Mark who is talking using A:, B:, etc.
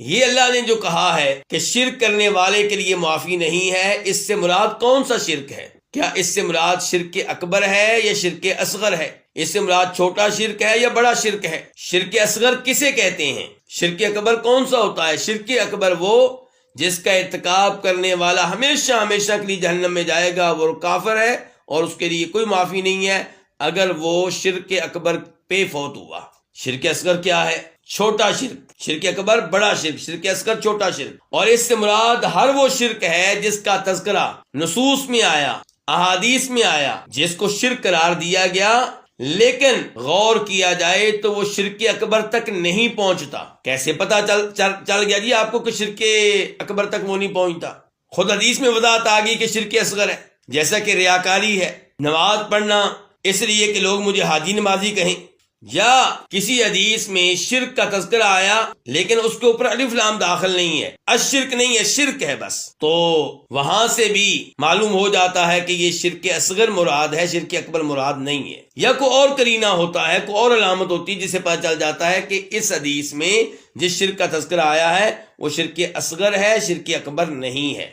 A: یہ اللہ نے جو کہا ہے کہ شرک کرنے والے کے لیے معافی نہیں ہے، اس سے مراد کون سا شرک ہے؟ کیا اس سے مراد شرک اکبر ہے یا شرک اصغر ہے؟ اس سے مراد چھوٹا شرک ہے یا بڑا شرک ہے؟ شرک اصغر کسے کہتے ہیں؟ شرک اکبر کون سا ہوتا ہے؟ شرک اکبر وہ جس کا ارتکاب کرنے والا ہمیشہ ہمیشہ کے لیے جہنم میں جائے گا، وہ کافر ہے اور اس کے لیے کوئی معافی نہیں ہے اگر وہ شرک اکبر پہ فوت ہوا۔ شرک اصغر کیا ہے؟ چھوٹا شرک۔ شرک اکبر بڑا شرک، شرک اصغر چھوٹا شرک۔ اور اس سے مراد ہر وہ شرک ہے جس کا تذکرہ نصوص میں آیا، احادیث میں آیا، جس کو شرک قرار دیا گیا، لیکن غور کیا جائے تو وہ شرک اکبر تک نہیں پہنچتا۔ کیسے پتا چل گیا جی آپ کو کہ شرک اکبر تک وہ نہیں پہنچتا؟ خود حدیث میں وضاحت آ گئی کہ شرک اصغر ہے، جیسا کہ ریاکاری ہے، نماز پڑھنا اس لیے کہ لوگ مجھے حاجی نمازی کہیں، یا کسی حدیث میں شرک کا تذکرہ آیا لیکن اس کے اوپر الف لام داخل نہیں ہے، الشرک نہیں ہے، شرک ہے بس، تو وہاں سے بھی معلوم ہو جاتا ہے کہ یہ شرک اصغر مراد ہے، شرک اکبر مراد نہیں ہے۔ یا کوئی اور قرینہ ہوتا ہے، کوئی اور علامت ہوتی ہے جسے پتہ چل جاتا ہے کہ اس حدیث میں جس شرک کا تذکرہ آیا ہے وہ شرک اصغر ہے، شرک اکبر نہیں ہے۔